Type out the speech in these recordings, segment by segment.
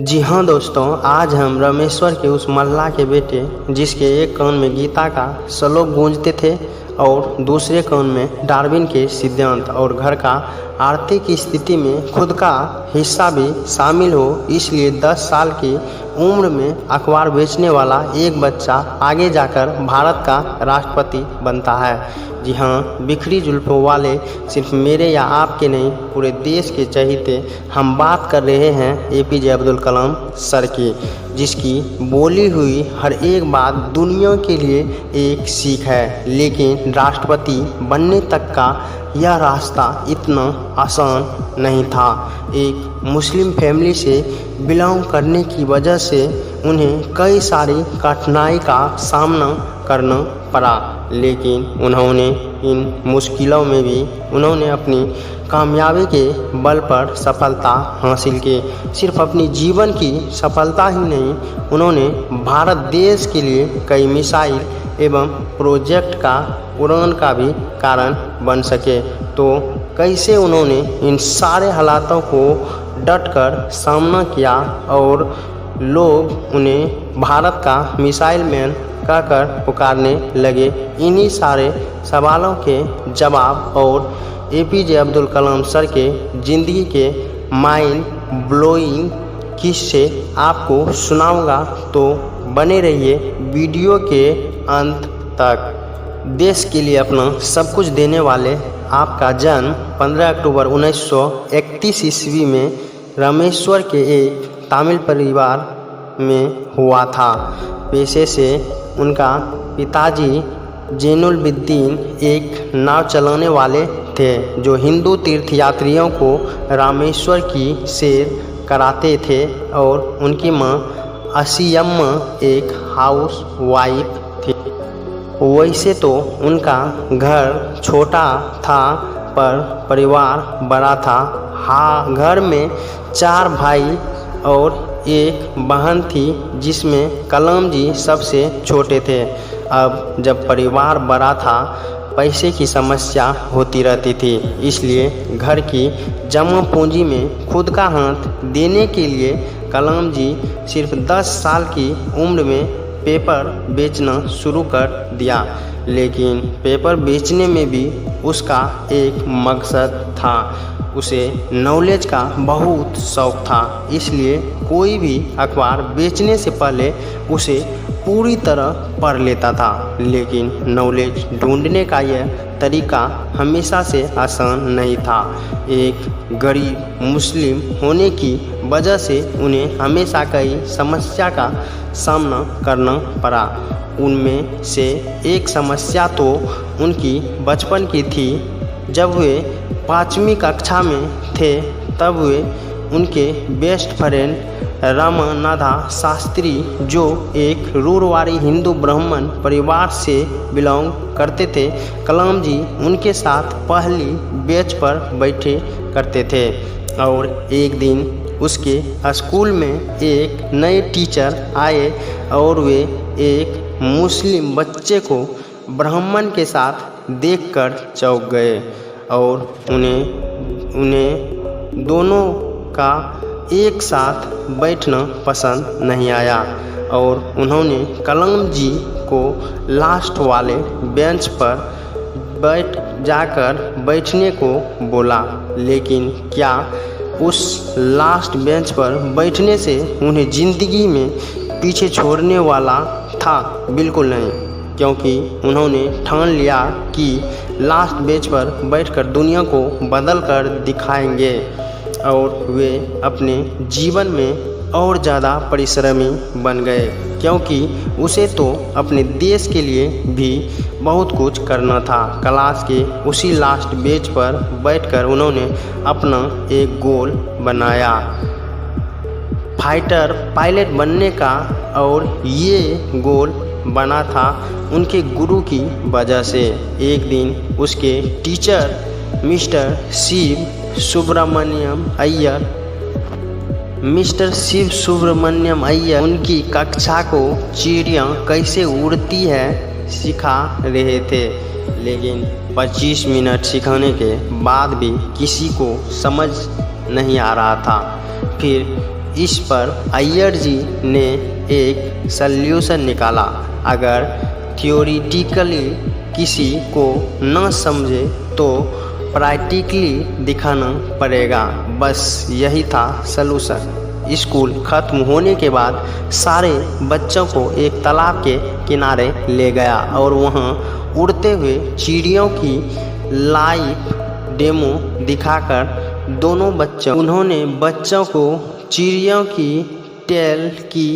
जी हाँ दोस्तों, आज हम रामेश्वर के उस मल्लाह के बेटे जिसके एक कान में गीता का श्लोक गूंजते थे और दूसरे कान में डार्विन के सिद्धांत और घर का आर्थिक स्थिति में खुद का हिस्सा भी शामिल हो, इसलिए 10 साल की उम्र में अखबार बेचने वाला एक बच्चा आगे जाकर भारत का राष्ट्रपति बनता है। जी हाँ, बिखरी जुल्फों वाले सिर्फ मेरे या आपके नहीं, पूरे देश के चहेते हम बात कर रहे हैं एपीजे अब्दुल कलाम सर की, जिसकी बोली हुई हर एक बात दुनिया के लिए एक सीख है। लेकिन राष्ट्रपति बनने तक का यह रास्ता इतना आसान नहीं था। एक मुस्लिम फैमिली से बिलोंग करने की वजह से उन्हें कई सारी कठिनाई का सामना करना पड़ा, लेकिन उन्होंने इन मुश्किलों में भी उन्होंने अपनी कामयाबी के बल पर सफलता हासिल की। सिर्फ अपनी जीवन की सफलता ही नहीं, उन्होंने भारत देश के लिए कई मिसाइल एवं प्रोजेक्ट का उड़ान का भी कारण बन सके। तो कैसे उन्होंने इन सारे हालातों को डटकर सामना किया और लोग उन्हें भारत का मिसाइल मैन कहकर पुकारने लगे, इन्हीं सारे सवालों के जवाब और एपीजे अब्दुल कलाम सर के ज़िंदगी के माइंड ब्लोइंग किस्से आपको सुनाऊंगा, तो बने रहिए वीडियो के अंत तक। देश के लिए अपना सब कुछ देने वाले आपका जन्म 15 अक्टूबर 1931 ईस्वी में रामेश्वर के एक तमिल परिवार में हुआ था। पेशे से उनका पिताजी जैनुलब्दीन एक नाव चलाने वाले थे, जो हिंदू तीर्थयात्रियों को रामेश्वर की सैर कराते थे, और उनकी मां असीयम्मा एक हाउस वाइफ थी। वैसे तो उनका घर छोटा था पर परिवार बड़ा था। हाँ, घर में 4 भाई और एक बहन थी, जिसमें कलाम जी सबसे छोटे थे। अब जब परिवार बड़ा था, पैसे की समस्या होती रहती थी, इसलिए घर की जमा पूंजी में खुद का हाथ देने के लिए कलाम जी सिर्फ 10 साल की उम्र में पेपर बेचना शुरू कर दिया। लेकिन पेपर बेचने में भी उसका एक मकसद था, उसे नॉलेज का बहुत शौक़ था, इसलिए कोई भी अखबार बेचने से पहले उसे पूरी तरह पढ़ लेता था। लेकिन नॉलेज ढूंढने का यह तरीका हमेशा से आसान नहीं था। एक गरीब मुस्लिम होने की वजह से उन्हें हमेशा कई समस्या का सामना करना पड़ा। उनमें से एक समस्या तो उनकी बचपन की थी। जब वे 5वीं कक्षा में थे, तब वे उनके बेस्ट फ्रेंड रामानाथा शास्त्री, जो एक रूढ़िवादी हिंदू ब्राह्मण परिवार से बिलोंग करते थे, कलाम जी उनके साथ पहली बेंच पर बैठे करते थे। और एक दिन उसके स्कूल में एक नए टीचर आए और वे एक मुस्लिम बच्चे को ब्राह्मण के साथ देखकर चौंक गए, और उन्हें दोनों का एक साथ बैठना पसंद नहीं आया, और उन्होंने कलाम जी को लास्ट वाले बेंच पर बैठने को बोला। लेकिन क्या उस लास्ट बेंच पर बैठने से उन्हें ज़िंदगी में पीछे छोड़ने वाला था? बिल्कुल नहीं, क्योंकि उन्होंने ठान लिया कि लास्ट बेंच पर बैठकर दुनिया को बदल कर दिखाएंगे, और वे अपने जीवन में और ज़्यादा परिश्रमी बन गए, क्योंकि उसे तो अपने देश के लिए भी बहुत कुछ करना था। क्लास के उसी लास्ट बेंच पर बैठकर उन्होंने अपना एक गोल बनाया, फाइटर पायलट बनने का, और ये गोल बना था उनके गुरु की वजह से। एक दिन उसके टीचर मिस्टर शिव सुब्रमण्यम अय्यर उनकी कक्षा को चिड़ियाँ कैसे उड़ती है सिखा रहे थे। लेकिन 25 मिनट सिखाने के बाद भी किसी को समझ नहीं आ रहा था। फिर इस पर अय्यर जी ने एक सल्यूशन निकाला। अगर थियोरिटिकली किसी को न समझे तो प्रैक्टिकली दिखाना पड़ेगा, बस यही था सलूशन। स्कूल खत्म होने के बाद सारे बच्चों को एक तालाब के किनारे ले गया और वहाँ उड़ते हुए चिड़ियों की लाइव डेमो दिखाकर उन्होंने बच्चों को चिड़ियों की टेल की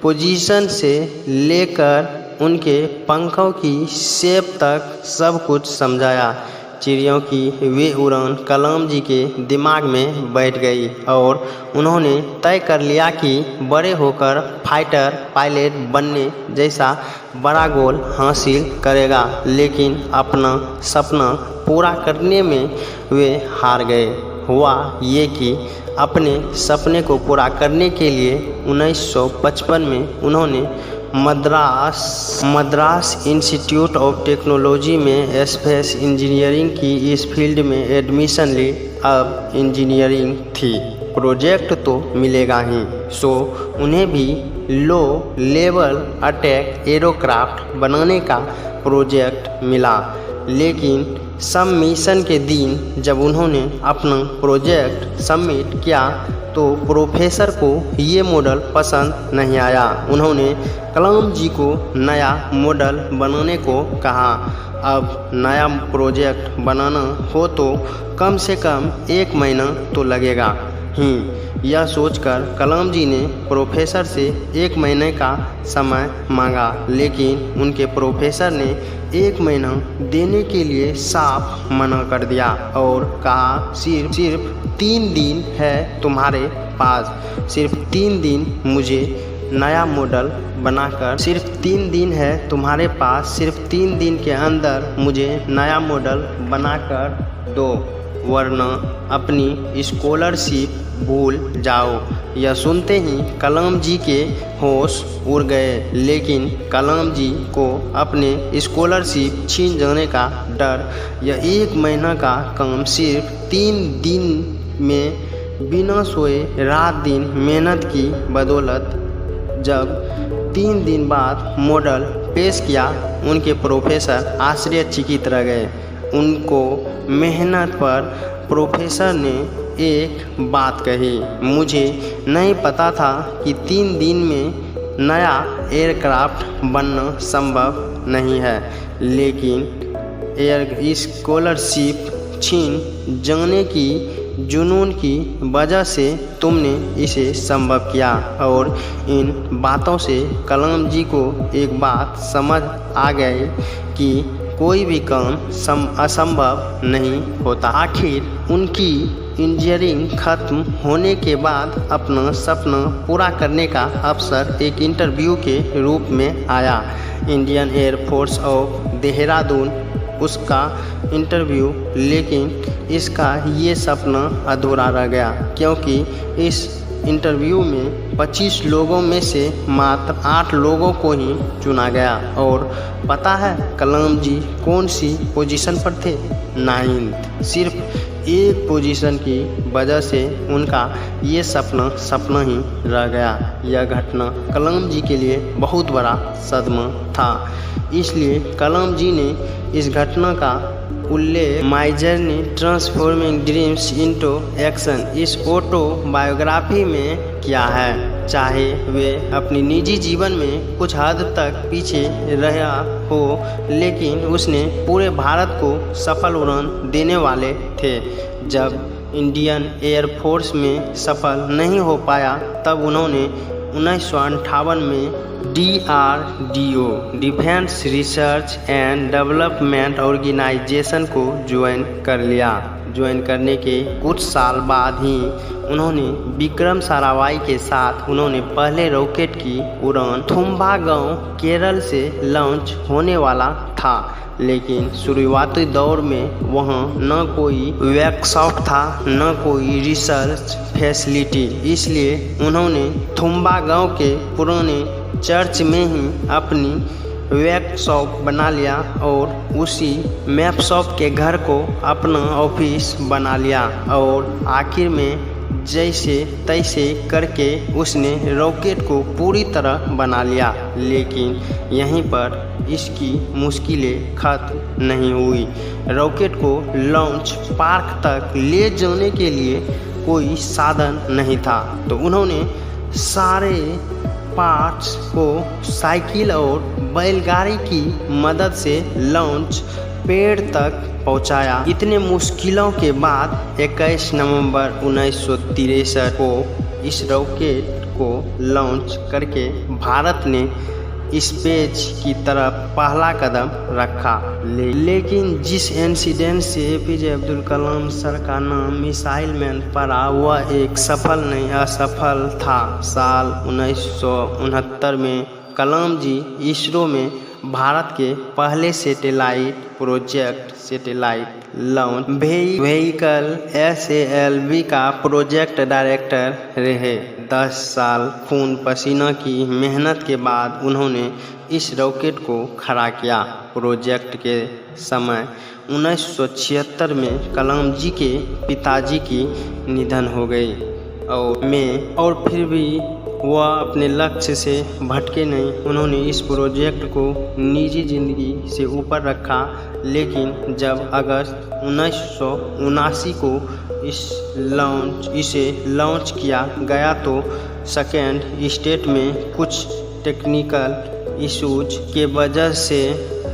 पोजीशन से लेकर उनके पंखों की शेप तक सब कुछ समझाया। चिड़ियों की वे उड़ान कलाम जी के दिमाग में बैठ गई और उन्होंने तय कर लिया कि बड़े होकर फाइटर पायलट बनने जैसा बड़ा गोल हासिल करेगा, लेकिन अपना सपना पूरा करने में वे हार गए। हुआ ये कि अपने सपने को पूरा करने के लिए 1955 में उन्होंने मद्रास इंस्टीट्यूट ऑफ टेक्नोलॉजी में स्पेस इंजीनियरिंग की इस फील्ड में एडमिशन ली। अब इंजीनियरिंग थी, प्रोजेक्ट तो मिलेगा ही, सो उन्हें भी लो लेवल अटैक एरोक्राफ्ट बनाने का प्रोजेक्ट मिला। लेकिन सबमिशन के दिन जब उन्होंने अपना प्रोजेक्ट सबमिट किया तो प्रोफेसर को ये मॉडल पसंद नहीं आया। उन्होंने कलाम जी को नया मॉडल बनाने को कहा। अब नया प्रोजेक्ट बनाना हो तो कम से कम 1 महीना तो लगेगा ही। यह सोचकर कलाम जी ने प्रोफेसर से 1 महीने का समय मांगा, लेकिन उनके प्रोफेसर ने 1 महीना देने के लिए साफ मना कर दिया और कहा सिर्फ 3 दिन है तुम्हारे पास, सिर्फ 3 दिन मुझे नया मॉडल बनाकर, सिर्फ 3 दिन है तुम्हारे पास, सिर्फ 3 दिन के अंदर मुझे नया मॉडल बनाकर दो, वरना अपनी स्कॉलरशिप भूल जाओ। यह सुनते ही कलाम जी के होश उड़ गए, लेकिन कलाम जी को अपने स्कॉलरशिप छीन जाने का डर। यह 1 महीना का काम सिर्फ 3 दिन में बिना सोए रात दिन मेहनत की बदौलत जब 3 दिन बाद मॉडल पेश किया, उनके प्रोफेसर आश्चर्यचकित रह गए। उनको मेहनत पर प्रोफेसर ने एक बात कही, मुझे नहीं पता था कि 3 दिन में नया एयरक्राफ्ट बनना संभव नहीं है, लेकिन स्कॉलरशिप छीन जाने की जुनून की वजह से तुमने इसे संभव किया। और इन बातों से कलाम जी को एक बात समझ आ गई कि कोई भी काम असंभव नहीं होता। आखिर उनकी इंजीनियरिंग खत्म होने के बाद अपना सपना पूरा करने का अवसर एक इंटरव्यू के रूप में आया। इंडियन एयरफोर्स ऑफ देहरादून उसका इंटरव्यू, लेकिन इसका ये सपना अधूरा रह गया, क्योंकि इस इंटरव्यू में 25 लोगों में से मात्र 8 लोगों को ही चुना गया। और पता है कलाम जी कौन सी पोजीशन पर थे? 9th। सिर्फ एक पोजीशन की वजह से उनका ये सपना ही रह गया। यह घटना कलाम जी के लिए बहुत बड़ा सदमा था, इसलिए कलाम जी ने इस घटना का उल्लेख my journey transforming dreams into action इस ऑटोबायोग्राफी में किया है। चाहे वे अपनी निजी जीवन में कुछ हद तक पीछे रहा हो, लेकिन उसने पूरे भारत को सफल उड़ान देने वाले थे। जब इंडियन एयरफोर्स में सफल नहीं हो पाया, तब उन्होंने 1958 में DRDO defence research and development organisation को ज्वाइन कर लिया। ज्वाइन करने के कुछ साल बाद ही उन्होंने विक्रम साराभाई के साथ उन्होंने पहले रॉकेट की उड़ान थुम्बा गांव केरल से लॉन्च होने वाला था, लेकिन शुरुआती दौर में वहां न कोई वर्कशॉप था न कोई रिसर्च फैसिलिटी, इसलिए उन्होंने थुम्बा गांव के पुराने चर्च में ही अपनी वर्कशॉप बना लिया और उसी मैपशॉप के घर को अपना ऑफिस बना लिया। और आखिर में जैसे तैसे करके उसने रॉकेट को पूरी तरह बना लिया, लेकिन यहीं पर इसकी मुश्किलें खत्म नहीं हुई। रॉकेट को लॉन्च पार्क तक ले जाने के लिए कोई साधन नहीं था, तो उन्होंने सारे पार्ट्स को साइकिल और बैलगाड़ी की मदद से लॉन्च पैड तक पहुंचाया। इतने मुश्किलों के बाद 21 नवंबर 1963 को इस रॉकेट को लॉन्च करके भारत ने स्पेस की तरफ पहला कदम रखा। लेकिन जिस इंसिडेंट से एपीजे अब्दुल कलाम सर का नाम मिसाइल मैन पड़ा, वह एक सफल नहीं असफल था। साल 1969 में कलाम जी इसरो में भारत के पहले सैटेलाइट लॉन्च व्हीकल SALV का प्रोजेक्ट डायरेक्टर रहे। 10 साल खून पसीना की मेहनत के बाद उन्होंने इस रॉकेट को खड़ा किया। प्रोजेक्ट के समय 1976 में कलाम जी के पिताजी की निधन हो गई और फिर भी वह अपने लक्ष्य से भटके नहीं। उन्होंने इस प्रोजेक्ट को निजी जिंदगी से ऊपर रखा, लेकिन जब अगस्त 1979 को इसे लॉन्च किया गया तो सेकेंड स्टेट में कुछ टेक्निकल इशूज के वजह से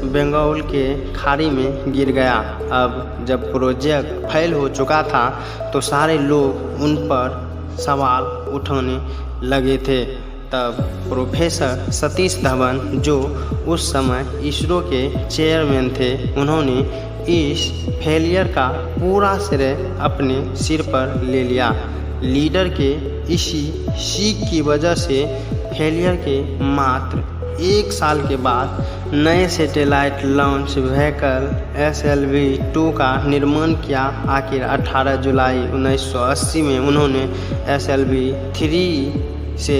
बंगाल के खाड़ी में गिर गया। अब जब प्रोजेक्ट फेल हो चुका था तो सारे लोग उन पर सवाल उठाने लगे थे। तब प्रोफेसर सतीश धवन, जो उस समय इसरो के चेयरमैन थे, उन्होंने इस फेलियर का पूरा श्रेय अपने सिर पर ले लिया। लीडर के इसी सीख की वजह से फेलियर के मात्र 1 साल के बाद नए सैटेलाइट लॉन्च व्हीकल SLV-2 का निर्माण किया। आखिर 18 जुलाई 1980 में उन्होंने SLV-3 से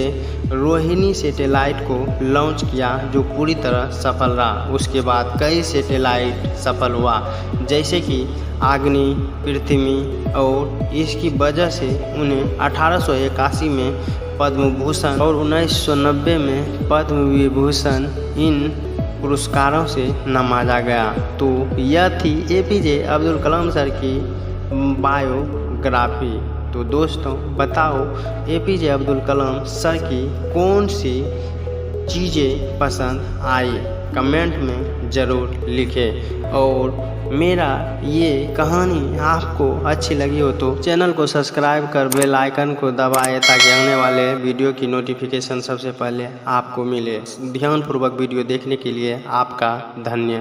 रोहिणी सैटेलाइट को लॉन्च किया, जो पूरी तरह सफल रहा। उसके बाद कई सैटेलाइट सफल हुआ, जैसे कि अग्नि, पृथ्वी, और इसकी वजह से उन्हें 1881 में पद्म भूषण और 1990 में पद्म विभूषण इन पुरस्कारों से नवाजा गया। तो यह थी एपीजे अब्दुल कलाम सर की बायोग्राफी। तो दोस्तों बताओ, एपीजे अब्दुल कलाम सर की कौन सी चीज़ें पसंद आई, कमेंट में ज़रूर लिखें। और मेरा ये कहानी आपको अच्छी लगी हो तो चैनल को सब्सक्राइब कर बेल आइकन को दबाएं, ताकि आने वाले वीडियो की नोटिफिकेशन सबसे पहले आपको मिले। ध्यानपूर्वक वीडियो देखने के लिए आपका धन्यवाद।